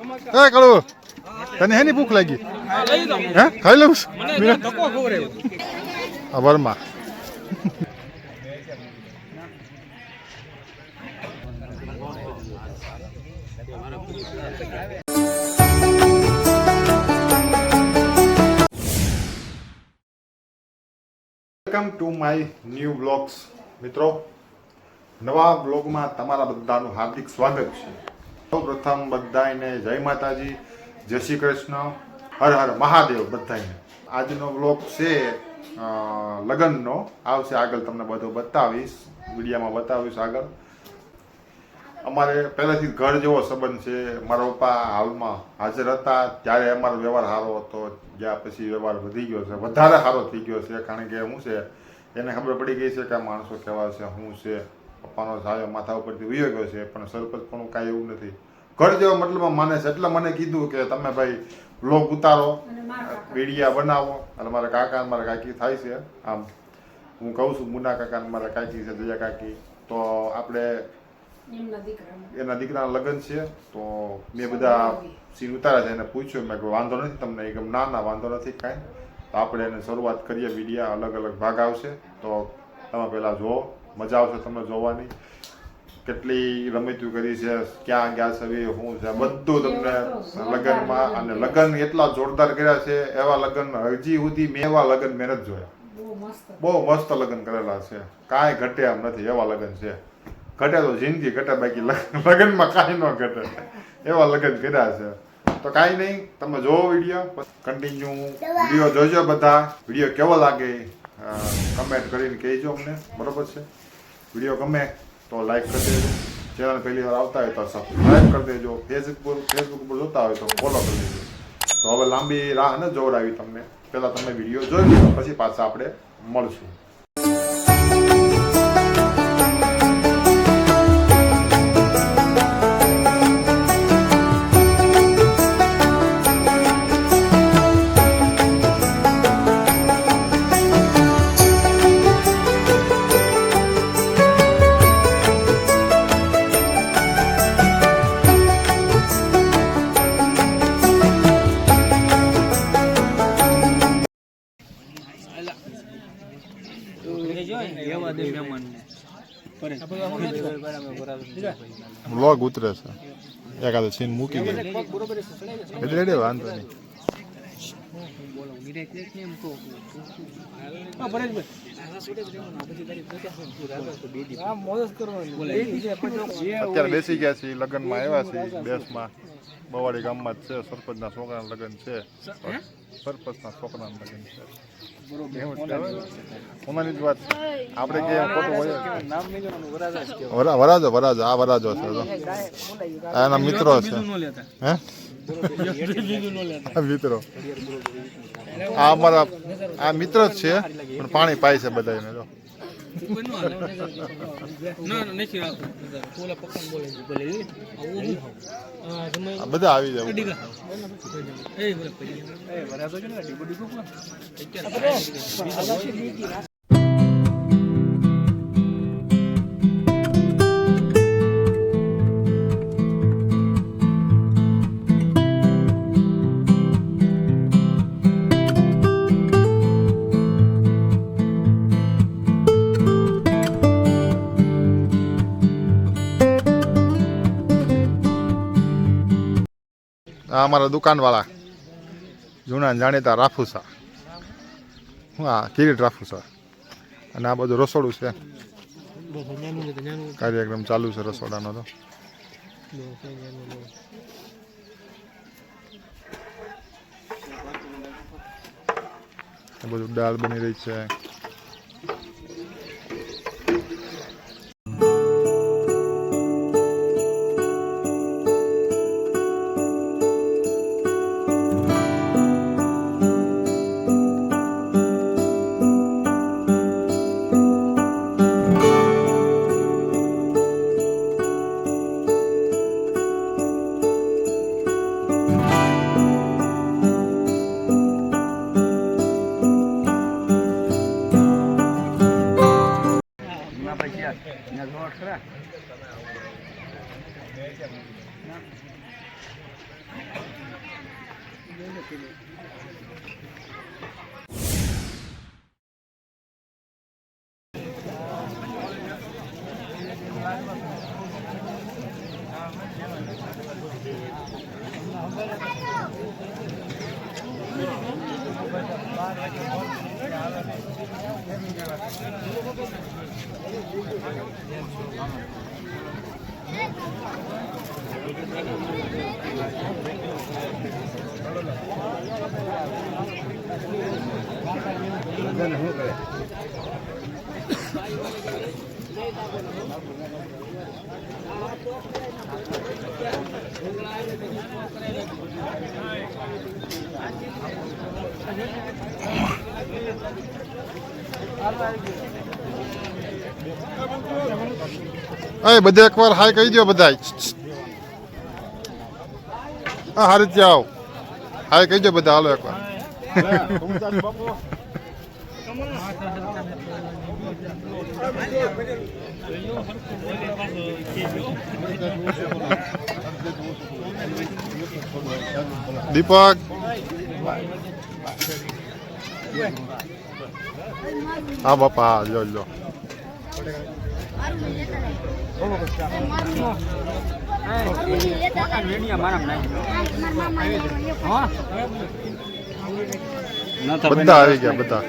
એ કળું તને હેની ભૂખ લાગી હે ખાઈ લઉં આ Varma welcome to my new blogs મિત્રો, નવા બ્લોગમાં તમારા બધાનું હાર્દિક સ્વાગત છે. સૌ પ્રથમ બધાને જય માતાજી, જય શ્રી કૃષ્ણ, હર હર મહાદેવ બધાને. આજનો બ્લોગ છે લગ્નનો, આવશે આગળ તમને બધું બતાવીશ, વિડીયામાં બતાવીશ આગળ. અમારે પહેલાંથી ઘર જેવો સંબંધ છે. મારા પપ્પા હાલમાં હાજર હતા ત્યારે અમારો વ્યવહાર સારો હતો, જ્યાં પછી વ્યવહાર વધી ગયો છે, વધારે સારો થઈ ગયો છે. કારણ કે શું છે, એને ખબર પડી ગઈ છે કે આ માણસો કેવા છે, શું છે. પપ્પાનો સાયો માથા ઉપરથી વયો ગયો છે, પણ સરપંચ પણ કાંઈ એવું નથી. ઘર જેવો મતલબમાં માને છે. એટલે મને કીધું કે તમે ભાઈ બ્લોગ ઉતારો, વિડીયા બનાવો. અને મારા કાકા અને મારા કાકી થાય છે. આમ હું કહું છું, મુના કાકા અને મારા કાકી છે, દયા કાકી. તો આપણે એના દીકરાના લગ્ન છે, તો મેં બધા સીન ઉતાર્યા છે. એને પૂછ્યું મેં કે વાંધો નથી તમને? એ ના ના વાંધો નથી કાંઈ. તો આપણે એને શરૂઆત કરીએ. વિડીયા અલગ અલગ ભાગ આવશે, તો તમે પહેલાં જુઓ, મજા આવશે તમને જોવાની. કેટલી રમતું કરી છે, ક્યાં ગયા છે, શું છે, બધું તમને લગ્નમાં. અને લગ્ન એટલા જોરદાર કર્યા છે, એવા લગ્ન હજી સુધી મેં એવા લગ્ન મેં નથી જોયા. બહુ મસ્ત લગ્ન કરેલા છે, કાંઈ ઘટે એમ નથી. એવા લગ્ન છે. ઘટે તો જિંદગી ઘટે, બાકી લગ્નમાં કાંઈ ન ઘટે. એવા લગ્ન કર્યા છે. તો કાંઈ નહીં, તમે જોવો વિડીયો, કન્ટિન્યુ વિડીયો જોજો. બધા વિડીયો કેવો લાગે કમેન્ટ કરીને કહેજો અમને, બરોબર છે? વિડીયો ગમે તો લાઈક કરી દેજો. ચેનલ પહેલી વાર આવતા હોય તો સબસ્ક્રાઈબ કરી દેજો. ફેસબુક ઉપર જોતા હોય તો ફોલો કરી દેજો. તો હવે લાંબી રાહ ન જોવડાવી તમને, પહેલાં તમે વિડીયો જોઈ લો, પછી પાછા આપણે મળશું. વ્લોગ ઉતરે છે, એકાદ સીન મૂકી ગયો એટલે વાંધો નહીં. અત્યારે બેસી ગયા છીએ, લગ્નમાં આવ્યા છીએ દેશમાં. બવાડી ગામમાં જ છે, સરપંચના છોકરાના લગ્ન છે. સરપંચના છોકરાના લગ્ન છે. ઉનાની જ વાત આપણે કે ખોટું હોય. વરાજો વરાજો, આ વરાજો છે, એના મિત્રો છે. હે મિત્રો આ અમારા આ મિત્ર જ છે, પણ પાણી પાય છે બધાને. જો બધા આવી જાય. આ અમારા દુકાનવાળા જૂના જાણીતા રાફુસા, હા કિરીટ રાફુસા. અને આ બધું રસોડું છે, કાર્યક્રમ ચાલુ છે રસોડાનો. તો બધું દાળ બની રહી છે. બધા એકવાર હાય કહી દો બધા. હા હારી જાઓ, હાય કહી દો બધા. હાલો એકવાર. દીપક હા બાપા લો લો. બધા આવી ગયા બધા.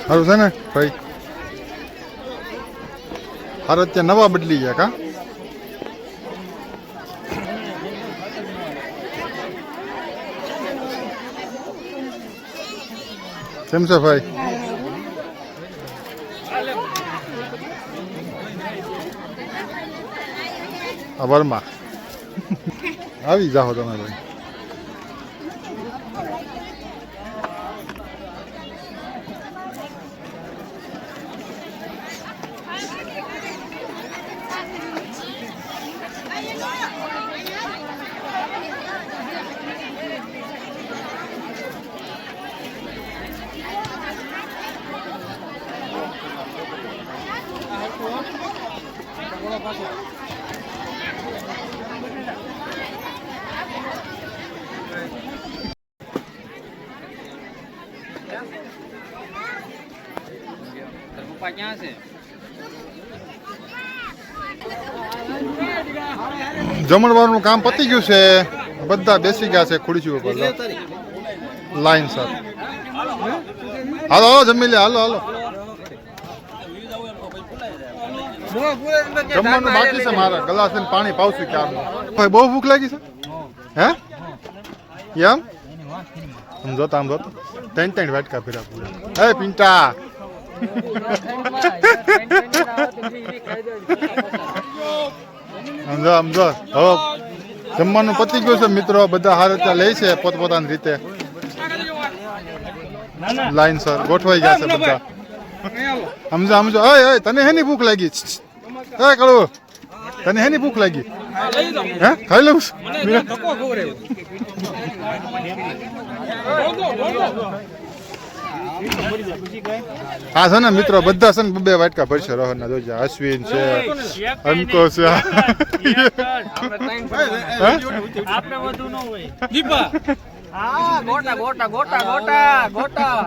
સારું છે ને ભાઈ? હારે ત્યાં નવા બદલી ગયા કા? કેમ છે ભાઈ? વર્મા આવી જાઓ તમે ભાઈ. ક્યાં છે? જમણવારનું કામ પતી ગયું છે, બધા બેસી ગયા છે ખુરશી ઉપર લાઈન સર. હાલો હાલો જમી લે. હાલો હાલો જમવાનું બાકી છે મારે. ગ્લાસ ને પાણી પાવશું ક્યારનું. ભાઈ બહુ ભૂખ લાગી છે હે? એમ આમ જોતા આમ જોતા ત્રણ વાટકા ફેરા પૂરા. હે પિંટા સમજો હવે જમવાનું પતી ગયું છે મિત્રો. બધા હારે ત્યાં લે છે પોતપોતાની રીતે. લાઈન સર ગોઠવાઈ ગયા છે બધા. સમજો સમજો. એ તને હેની ભૂખ લાગી? એ કળું તને હેની ભૂખ લાગી? હે ખાઈ લઉં? હા છે ને મિત્રો બધા છે ને બે વાટકા ભરશે રોહનના જોજો અશ્વિન છે અંકો છે આપણે વધુ ન હોય દીપા હા ગોટા ગોટા ગોટા ગોટા ગોટા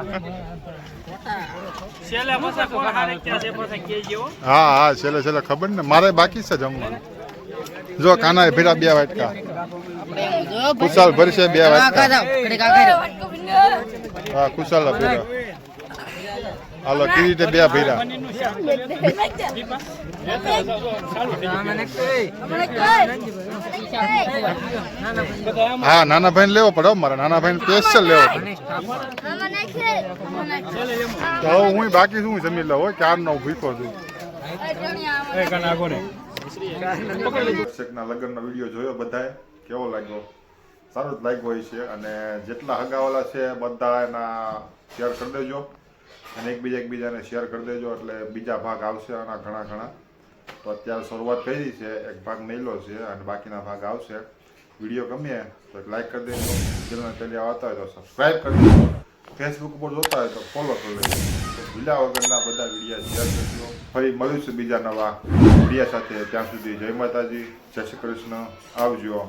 છેલ્લે પાછા કોણ હારે ક્યાં છે પાછા કેજો હા હા છેલ્લે છેલ્લે ખબર ને મારે બાકી છે જમવાનું જો કાના ભેરા બે વાટકા કુશાલ ભરશે બે વાટકા હા કુશાલ ભેરા હાલો કિરીટે બે ભેરા હા નાના ભાઈ લેવો પડે હો, મારા નાના ભાઈ સ્પેશિયલ લેવો પડે તો હવે હું બાકી શું જમી લઉં હોય ક્યારનો ભૂખો છું દર્શકના લગ્નનો વિડીયો જોયો બધાએ કેવો લાગ્યો સારો જ લાગ્યો હોય છે અને જેટલા હગાવાલા છે બધા એના શેર કરી દેજો અને એકબીજાને શેર કરી દેજો એટલે બીજા ભાગ આવશે આના ઘણા તો અત્યારે શરૂઆત કરી છે એક ભાગ મેલો છે અને બાકીના ભાગ આવશે વિડીયો ગમે તો લાઈક કરી દેજો ચેનલ પહેલી આવતા હોય તો સબસ્ક્રાઈબ કરી દેજો ફેસબુક ઉપર જોતા હોય તો ફોલો કરી લેજો ભૂલ્યા વગરના બધા વિડીયો શેર કરજો ફરી મળીશું બીજા નવા વિડીયો સાથે ત્યાં સુધી જય માતાજી જય શ્રી કૃષ્ણ આવજો